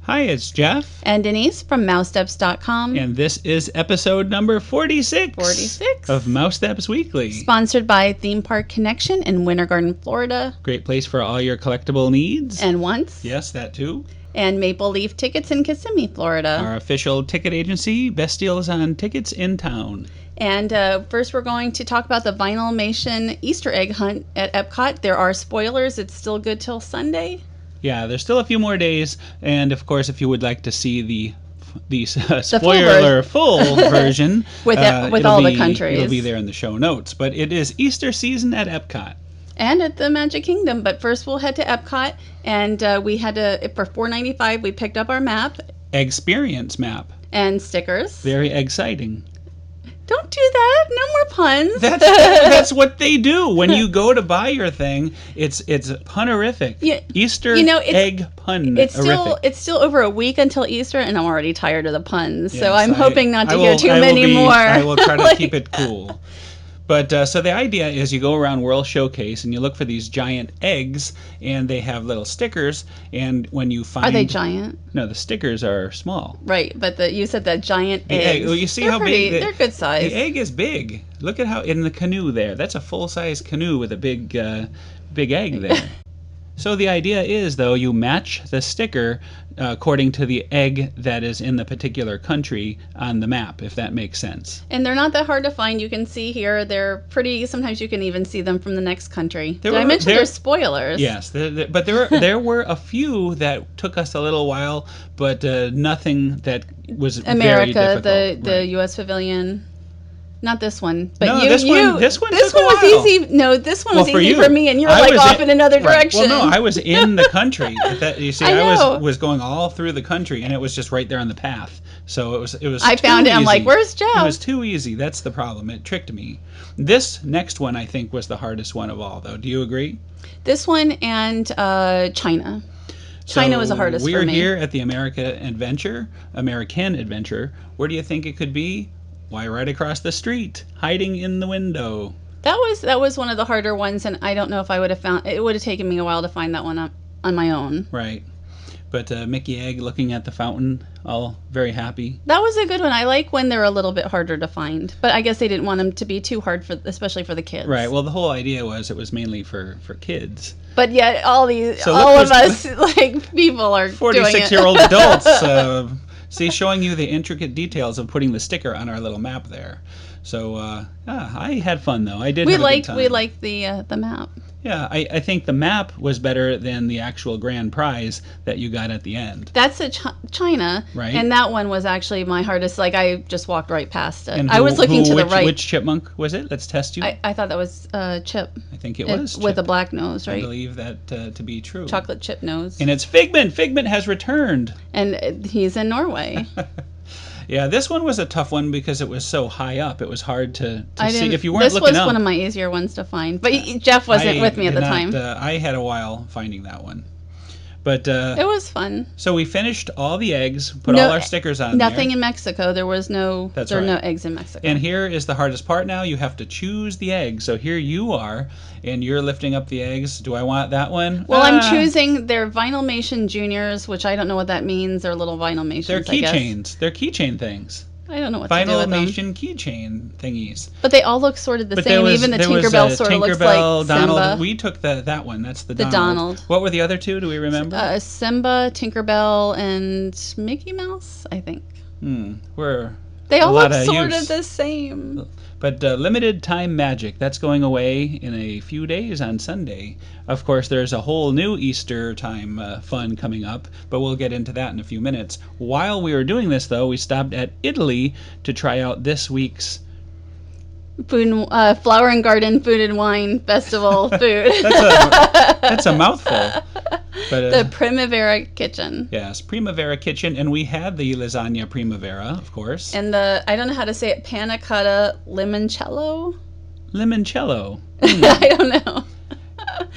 Hi, it's Jeff. And Denise from Mousesteps.com. And this is episode number 46. 46. Of Mousesteps Weekly. Sponsored by Theme Park Connection in Winter Garden, Florida. Great place for all your collectible needs. And wants. Yes, that too. And Maple Leaf Tickets in Kissimmee, Florida. Our official ticket agency. Best deals on tickets in town. And first we're going to talk about the Vinylmation Easter egg hunt at Epcot. There are spoilers. It's still good till Sunday. Yeah, there's still a few more days. And, of course, if you would like to see the spoiler full version with all the countries, it'll be there in the show notes. But it is Easter season at Epcot. And at the Magic Kingdom. But first we'll head to Epcot. And we had to, for $4.95, we picked up our map. Experience map. And stickers. Very exciting. Don't do that. No more puns. That's what they do. When you go to buy your thing, it's punerific. Yeah, Easter egg pun. It's still over a week until Easter, and I'm already tired of the puns. Yes, so I'm hoping not to hear too many more. I will try to keep it cool. But so the idea is you go around World Showcase and you look for these giant eggs, and they have little stickers. And when you find, are they giant? No, the stickers are small. Right, but you said that giant eggs. Well, you see how big they're good size. The egg is big. Look at how in the canoe there. That's a full size canoe with a big egg there. So the idea is, though, you match the sticker according to the egg that is in the particular country on the map, if that makes sense. And they're not that hard to find. You can see here, they're pretty, sometimes you can even see them from the next country. Did I mention they're spoilers? Yes, but there were a few that took us a little while, but nothing that was very difficult. America, the U.S. Pavilion. Not this one, but no, this one was easy. No, this one was easy for me, and you're off in another direction. Well, no, I was in the country. You see, I was going all through the country, and it was just right there on the path. So it was. I found it. I'm like, where's Jeff? It was too easy. That's the problem. It tricked me. This next one, I think, was the hardest one of all, though. Do you agree? This one and China. China was the hardest for me. We're here at the American Adventure. Where do you think it could be? Why, right across the street, hiding in the window. That was one of the harder ones, and I don't know if I would have found it. Would have taken me a while to find that one on my own. Right, but Mickey Egg looking at the fountain, all very happy. That was a good one. I like when they're a little bit harder to find, but I guess they didn't want them to be too hard especially for the kids. Right. Well, the whole idea was it was mainly for kids. But yet, all of us people are 46-year-old adults. See, showing you the intricate details of putting the sticker on our little map there. So I had fun though. I did. We liked the map. Yeah, I think the map was better than the actual grand prize that you got at the end. That's China, right? And that one was actually my hardest. Like I just walked right past it. I was looking to the right. Which chipmunk was it? Let's test you. I thought that was Chip. I think it was Chip. With a black nose, right? I believe that to be true. Chocolate chip nose. And it's Figment. Figment has returned. And he's in Norway. Yeah, this one was a tough one because it was so high up. It was hard to see if you weren't looking up. This was one of my easier ones to find. But Jeff wasn't with me at the time. I had a while finding that one. But it was fun. So we finished all the eggs, put all our stickers on Nothing in Mexico. There was no no eggs in Mexico. And here is the hardest part now. You have to choose the egg. So here you are, and you're lifting up the eggs. Do I want that one? Well, I'm choosing their Vinylmation Juniors, which I don't know what that means. They're little Vinylmations, They're keychains. They're keychain things. I don't know what to do with them. Vinylmation keychain thingies. But they all look sort of the same. Even the Tinkerbell sort of looks like Donald. Simba. We took that one. That's the Donald. What were the other two? Do we remember? Simba, Tinkerbell, and Mickey Mouse, I think. They all look sort of the same. But limited time magic, that's going away in a few days on Sunday. Of course, there's a whole new Easter time fun coming up, but we'll get into that in a few minutes. While we were doing this, though, we stopped at Italy to try out this week's Flower and Garden Food and Wine Festival food. That's a mouthful. But, the Primavera Kitchen. Yes, Primavera Kitchen, and we had the Lasagne Primavera, of course. And I don't know how to say it, Panna, Cotta, Limoncello? Limoncello. I don't know.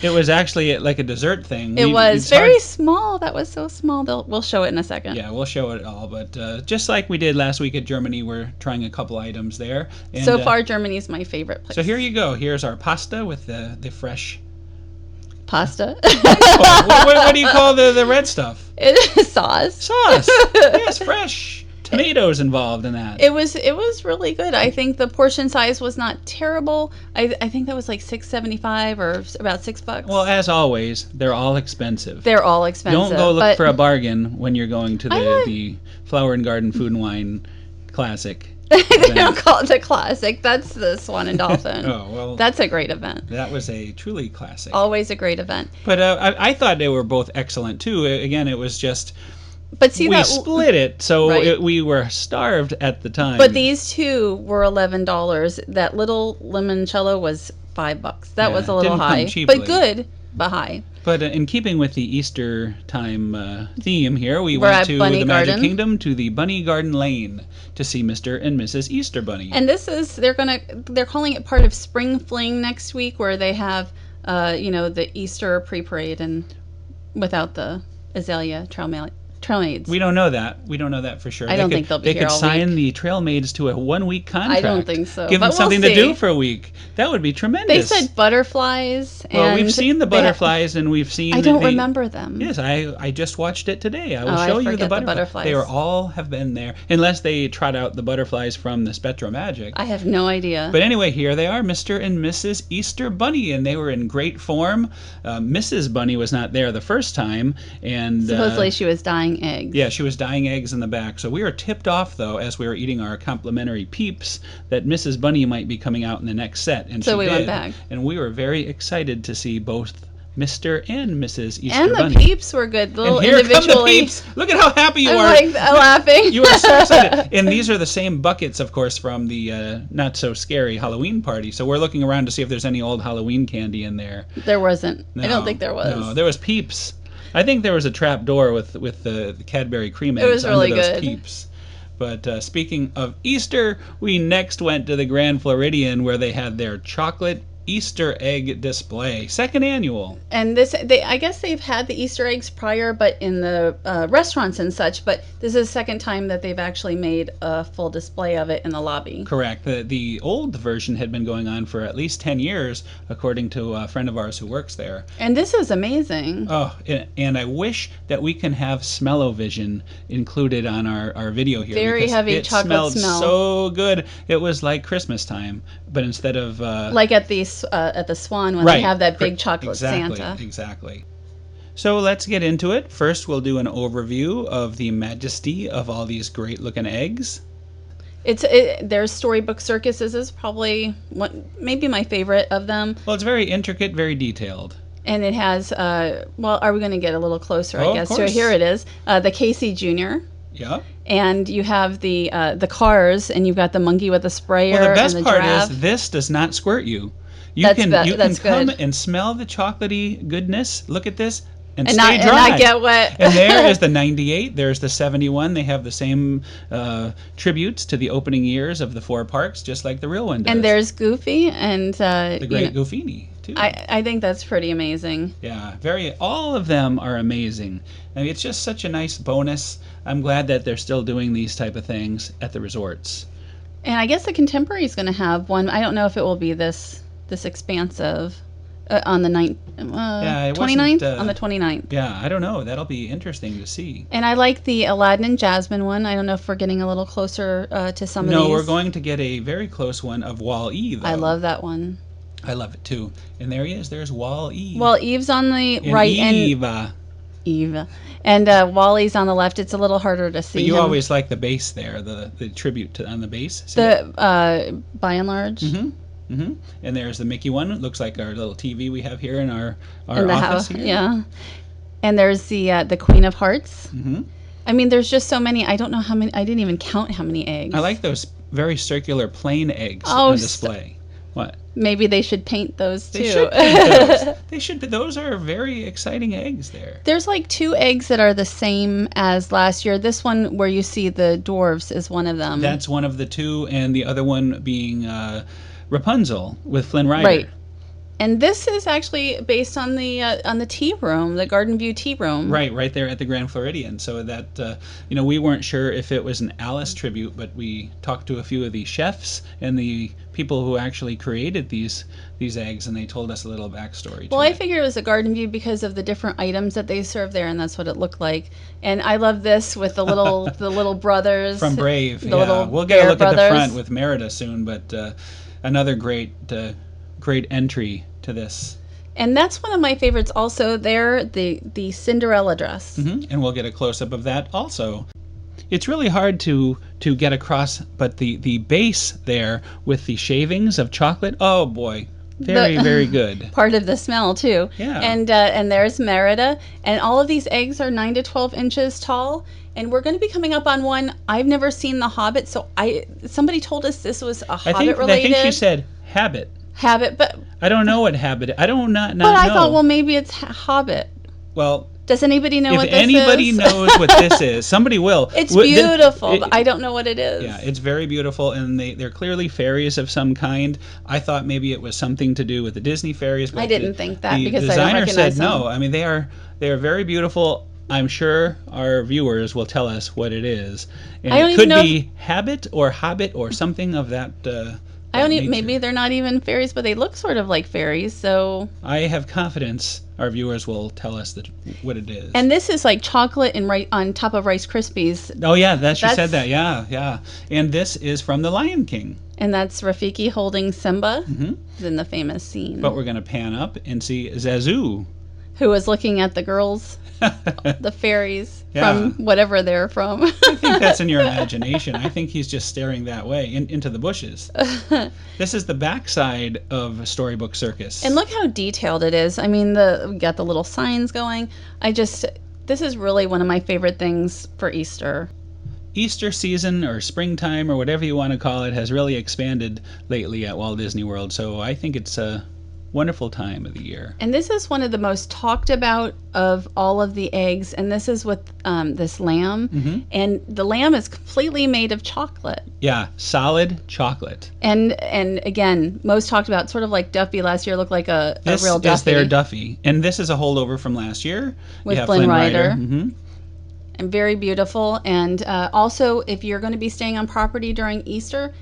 It was actually like a dessert thing. It was very small. That was so small. We'll show it in a second. Yeah, we'll show it all. But just like we did last week at Germany, we're trying a couple items there. And, so far, Germany's my favorite place. So here you go. Here's our pasta with the fresh Pasta. What do you call the red stuff? It is sauce. Sauce. Yes, fresh. Tomatoes involved in that. It was really good. I think the portion size was not terrible. I think that was like $6.75 or about $6. Well, as always, they're all expensive. They're all expensive. Don't go look for a bargain when you're going to the Flower and Garden Food and Wine Classic. They don't call it the classic. That's the Swan and Dolphin. Oh, well. That's a great event. That was a truly classic. Always a great event. But I thought they were both excellent, too. Again, it was just... But see, we split it, so right. we were starved at the time. But these two were $11. That little limoncello was $5. That was a little high, but good, but high. But in keeping with the Easter time theme here, we went to the Magic Kingdom to the Bunny Garden Lane to see Mr. and Mrs. Easter Bunny. And this is they're calling it part of Spring Fling next week, where they have the Easter pre-parade and without the azalea trailmaids. We don't know that. We don't know that for sure. I don't think they'll be here all week. They could sign the trailmaids to a 1-week contract. I don't think so. Give them something to do for a week. That would be tremendous. They said butterflies. Well, we've seen the butterflies, and we've seen... I don't remember them. Yes, I just watched it today. I will show you the butterflies. They all have been there, unless they trot out the butterflies from the Spectrum Magic. I have no idea. But anyway, here they are, Mr. and Mrs. Easter Bunny, and they were in great form. Mrs. Bunny was not there the first time, and... supposedly she was dyeing eggs. Yeah, she was dyeing eggs in the back. So we were tipped off, though, as we were eating our complimentary Peeps, that Mrs. Bunny might be coming out in the next set. And so we went back. And we were very excited to see both Mr. and Mrs. Easter Bunny. And the Peeps were good. Little and here individually. Come the Peeps. Look at how happy you are. I'm laughing. You are so excited. And these are the same buckets, of course, from the not-so-scary Halloween party. So we're looking around to see if there's any old Halloween candy in there. There wasn't. No, I don't think there was. No, there was Peeps. I think there was a trap door with the Cadbury cream eggs. It was really under those good. Peeps. But speaking of Easter, we next went to the Grand Floridian, where they had their chocolate Easter egg display, second annual. And I guess they've had the Easter eggs prior, but in the restaurants and such. But this is the second time that they've actually made a full display of it in the lobby. Correct. The old version had been going on for at least 10 years, according to a friend of ours who works there. And this is amazing. Oh, and I wish that we can have smell-o-vision included on our video here. Very heavy chocolate smell. It smelled so good. It was like Christmas time, but instead of... like at the Swan when they have that big chocolate Santa. Exactly. So let's get into it. First, we'll do an overview of the majesty of all these great-looking eggs. Their Storybook Circuses is probably maybe my favorite of them. Well, it's very intricate, very detailed. And it has, are we going to get a little closer, I guess? So here it is, the Casey Jr. Yeah. And you have the cars, and you've got the monkey with the sprayer. Well, the best and the part giraffe. is this does not squirt you. You can come and smell the chocolatey goodness. Look at this. And stay dry. And not get wet. And there is the 98. There's the 71. They have the same tributes to the opening years of the 4 parks, just like the real one does. And there's Goofy and... the Great Goofini, too. I think that's pretty amazing. Yeah, all of them are amazing. I mean, it's just such a nice bonus. I'm glad that they're still doing these type of things at the resorts. And I guess the Contemporary is going to have one. I don't know if it will be this expansive on the 29th? On the 29th. Yeah, I don't know. That'll be interesting to see. And I like the Aladdin and Jasmine one. I don't know if we're getting a little closer to some of these. No, we're going to get a very close one of Wall-E, though. I love that one. I love it, too. And there he is. There's Wall-E. Eve's on the right. Eve. And Wally's on the left. It's a little harder to see. But you always like the base there, the tribute on the base. By and large. Mm-hmm. Mm-hmm. And there's the Mickey one. It looks like our little TV we have here in our office here. Yeah. And there's the Queen of Hearts. Mm-hmm. I mean, there's just so many. I don't know how many. I didn't even count how many eggs. I like those very circular plain eggs on display. What? Maybe they should paint those too. They should paint those. They should. Those are very exciting eggs there. There's like 2 eggs that are the same as last year. This one where you see the dwarves is one of them. That's one of the 2, and the other one being Rapunzel with Flynn Rider. Right. And this is actually based on the tea room, the Garden View tea room. Right there at the Grand Floridian. So that we weren't sure if it was an Alice tribute, but we talked to a few of the chefs and the people who actually created these eggs, and they told us a little backstory. Well, I figured it was a Garden View because of the different items that they serve there, and that's what it looked like. And I love this with the little brothers from Brave. We'll get a look at the front with Merida soon, but another great entry to this. And that's one of my favorites also there, the Cinderella dress. Mm-hmm. And we'll get a close-up of that also. It's really hard to get across, but the base there with the shavings of chocolate, oh boy, very good. Part of the smell too. Yeah. And there's Merida, and all of these eggs are 9 to 12 inches tall. And we're going to be coming up on one. I've never seen The Hobbit, so somebody told us this was a Hobbit related. I think she said Habit. Habit, but I don't know what Habit. I don't not but I know. thought, well, maybe it's Hobbit. Well, does anybody know what this is? If anybody knows what this is, somebody will. It's beautiful, but I don't know what it is. Yeah, it's very beautiful, and they're clearly fairies of some kind. I thought maybe it was something to do with the Disney fairies. But I didn't think that because the designer I don't recognize said no. I mean, they are very beautiful. I'm sure our viewers will tell us what it is. And it could be Habit or Hobbit or something of that. Maybe they're not even fairies, but they look sort of like fairies. So I have confidence our viewers will tell us what it is. And this is like chocolate and on top of Rice Krispies. Oh yeah, she said that. Yeah. And this is from The Lion King. And that's Rafiki holding Simba in the famous scene. But we're going to pan up and see Zazu, who was looking at the girls, the fairies, from whatever they're from. I think that's in your imagination. I think he's just staring that way into the bushes. This is the backside of Storybook Circus. And look how detailed it is. I mean, we got the little signs going. This is really one of my favorite things for Easter. Easter season or springtime or whatever you want to call it has really expanded lately at Walt Disney World. So I think it's a wonderful time of the year. And this is one of the most talked about of all of the eggs, and this is with this lamb, and the lamb is completely made of chocolate. Yeah, solid chocolate. And again, most talked about, sort of like Duffy last year, looked like a real Duffy. This is their Duffy, and this is a holdover from last year with Flynn Rider. And very beautiful. And also, if you're going to be staying on property during Easter,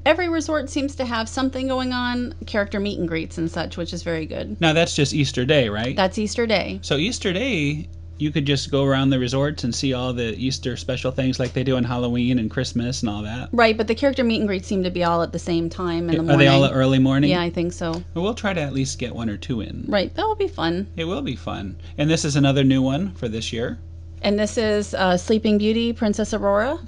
every resort seems to have something going on, character meet and greets and such, which is very good. Now, that's just Easter Day, right? That's Easter Day. So Easter Day, you could just go around the resorts and see all the Easter special things like they do on Halloween and Christmas and all that. Right, but the character meet and greets seem to be all at the same time in the morning. Are they all early morning? Yeah, I think so. Well, we'll try to at least get one or two in. Right, that will be fun. It will be fun. And this is another new one for this year. And this is Sleeping Beauty, Princess Aurora.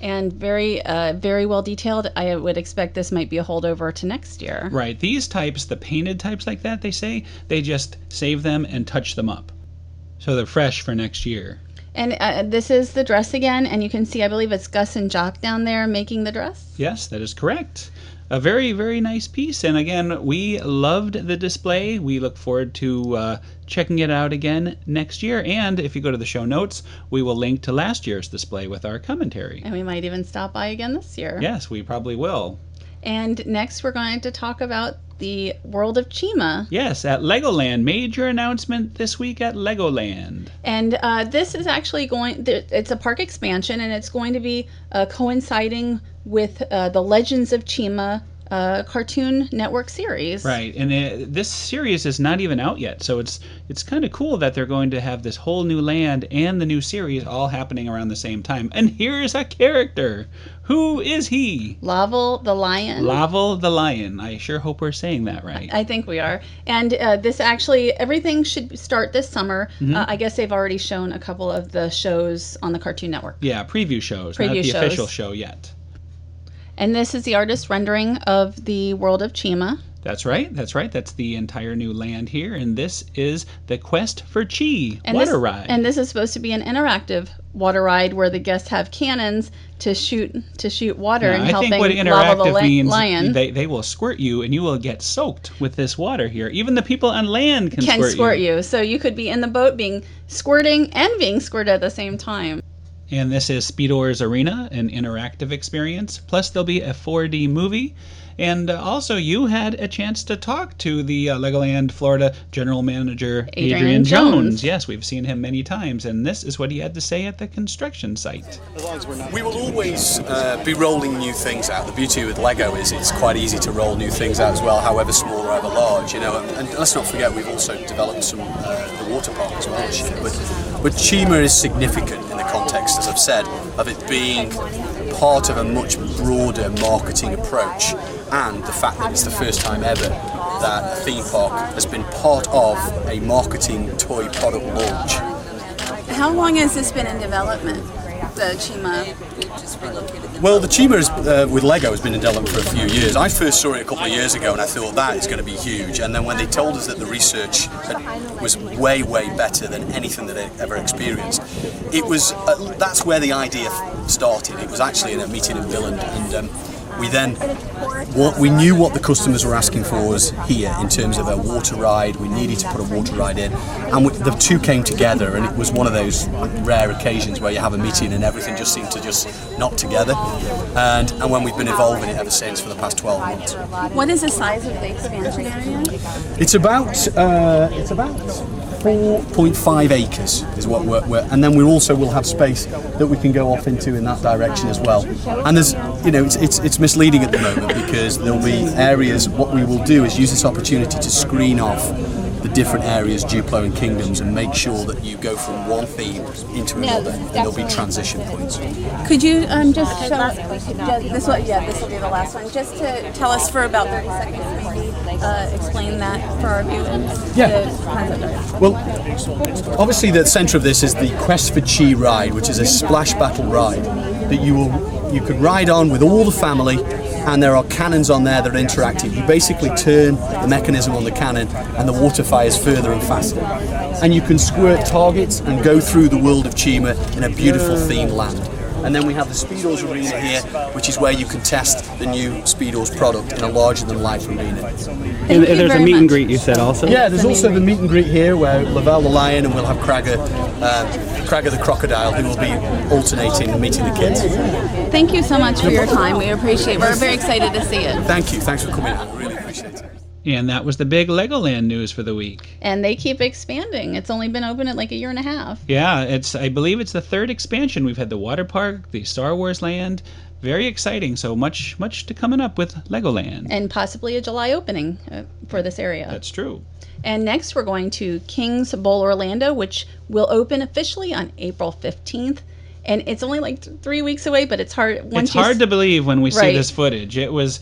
And very well detailed. I would expect this might be a holdover to next year. Right. These types, the painted types like that, they say, they just save them and touch them up. So they're fresh for next year. And this is the dress again, and you can see, I believe it's Gus and Jock down there making the dress. Yes, that is correct. A very, very nice piece. And again, we loved the display. We look forward to checking it out again next year. And if you go to the show notes, we will link to last year's display with our commentary. And we might even stop by again this year. Yes, we probably will. And next we're going to talk about the World of Chima. Yes, at LEGOLAND. Major announcement this week at LEGOLAND. And this is actually it's a park expansion, and it's going to be coinciding with the Legends of Chima Cartoon Network series. Right, and this series is not even out yet, so it's kind of cool that they're going to have this whole new land and the new series all happening around the same time. And here's a character. Who is he? Lavel the Lion. Lavel the Lion. I sure hope we're saying that right. I think we are. And this actually, everything should start this summer. I guess they've already shown a couple of the shows on the Cartoon Network. Yeah, preview shows, not the official show yet. And this is the artist rendering of the World of Chima. That's right. That's the entire new land here. And this is the Quest for Chi water ride. And this is supposed to be an interactive water ride where the guests have cannons to shoot water and helping I think what interactive means, lion. They will squirt you and you will get soaked with this water here. Even the people on land can squirt you. So you could be in the boat squirting and being squirted at the same time. And this is Speedor's Arena, an interactive experience. Plus there'll be a 4D movie. And also, you had a chance to talk to the Legoland Florida General Manager, Adrian Jones. Yes, we've seen him many times, and this is what he had to say at the construction site. We will always be rolling new things out. The beauty with Lego is it's quite easy to roll new things out as well, however small or however large, you know. And let's not forget, we've also developed some the water park as well this year. But Chima is significant in the context, as I've said, of it being part of a much broader marketing approach, and the fact that it's the first time ever that a theme park has been part of a marketing toy product launch. How long has this been in development, the Chima? Well, the Chima with Lego has been in development for a few years. I first saw it a couple of years ago and I thought that is going to be huge. And then when they told us that the research was way, way better than anything that I'd ever experienced, it was that's where the idea started. It was actually in a meeting in Billund, and we knew what the customers were asking for us here in terms of a water ride. We needed to put a water ride in, and the two came together, and it was one of those rare occasions where you have a meeting and everything just seemed to just knock together. And when we've been evolving it ever since for the past 12 months. What is the size of the expansion area? It's about 4.5 acres is what we're, and then we also will have space that we can go off into in that direction as well. And there's, you know, it's misleading at the moment because there'll be areas. What we will do is use this opportunity to screen off the different areas, Duplo and Kingdoms, and make sure that you go from one theme into another, and there'll be transition points. Could you just show this one? Yeah, this will be the last one. Just to tell us for about 30 seconds, maybe explain that for our viewers. Yeah. Well, obviously the centre of this is the Quest for Chi ride, which is a splash battle ride that you could ride on with all the family. And there are cannons on there that are interactive. You basically turn the mechanism on the cannon and the water fires further and faster. And you can squirt targets and go through the world of Chima in a beautiful themed land. And then we have the Speedos arena here, which is where you can test the new Speedos product in a larger-than-life arena. And there's a meet and greet, you said, also? Yeah, there's also the meet and greet here where Lavelle the lion and we'll have Cragger the crocodile, who will be alternating and meeting the kids. Thank you so much for your time. We appreciate it. We're very excited to see it. Thank you. Thanks for coming out. I really appreciate it. And that was the big Legoland news for the week. And they keep expanding. It's only been open at like a year and a half. Yeah, I believe it's the third expansion. We've had the water park, the Star Wars land. Very exciting. So much to coming up with Legoland. And possibly a July opening for this area. That's true. And next we're going to Kings Bowl Orlando, which will open officially on April 15th. And it's only like 3 weeks away, but it's hard. It's hard to believe when we see this footage. It was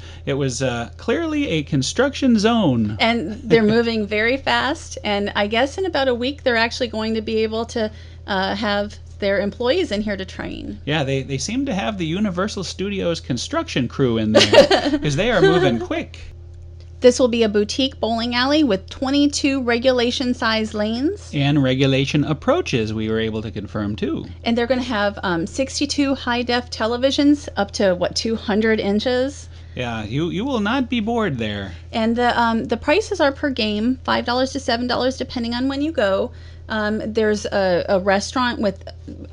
clearly a construction zone. And they're moving very fast. And I guess in about a week, they're actually going to be able to have their employees in here to train. Yeah, they seem to have the Universal Studios construction crew in there because they are moving quick. This will be a boutique bowling alley with 22 regulation-sized lanes. And regulation approaches, we were able to confirm, too. And they're going to have 62 high-def televisions up to, 200 inches. Yeah, you will not be bored there. And the prices are per game, $5 to $7, depending on when you go. There's a restaurant with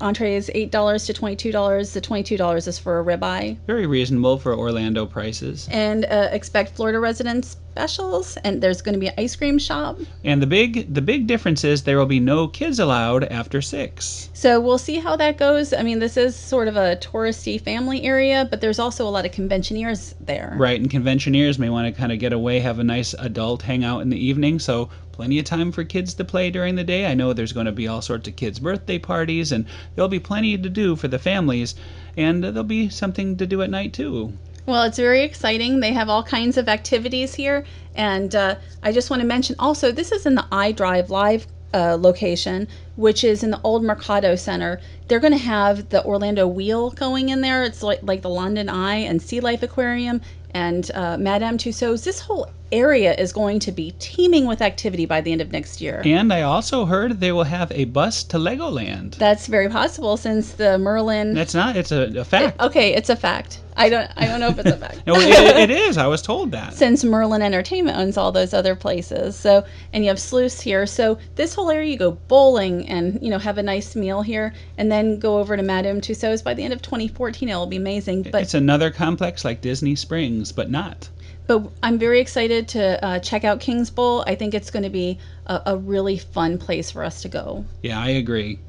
entrees $8 to $22. The $22 is for a ribeye. Very reasonable for Orlando prices. And expect Florida residents specials, and there's going to be an ice cream shop. And the big difference is there will be no kids allowed after 6. So we'll see how that goes. I mean, this is sort of a touristy family area, but there's also a lot of conventioneers there. Right, and conventioneers may want to kind of get away, have a nice adult hangout in the evening, so plenty of time for kids to play during the day. I know there's going to be all sorts of kids' birthday parties, and there'll be plenty to do for the families, and there'll be something to do at night, too. Well, it's very exciting. They have all kinds of activities here. And I just want to mention also, this is in the iDrive Live location, which is in the old Mercado Center. They're going to have the Orlando Wheel going in there. It's like the London Eye and Sea Life Aquarium and Madame Tussauds. This whole area is going to be teeming with activity by the end of next year. And I also heard they will have a bus to Legoland. That's very possible since the Merlin... That's not, it's a fact. Okay, it's a fact. I don't know if it's a fact. No, it is. I was told that. Since Merlin Entertainment owns all those other places. So, and you have Sluice here. So this whole area, you go bowling and, have a nice meal here and then go over to Madame Tussauds. By the end of 2014, it will be amazing. But it's another complex like Disney Springs, but not. But I'm very excited to check out King's Bowl. I think it's going to be a really fun place for us to go. Yeah, I agree.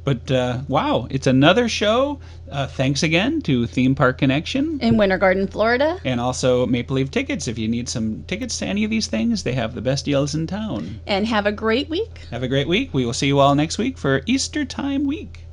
But wow, it's another show. Thanks again to Theme Park Connection In Winter Garden, Florida. and also Maple Leaf Tickets. If you need some tickets to any of these things, they have the best deals in town. And have a great week. Have a great week. We will see you all next week for Easter Time Week.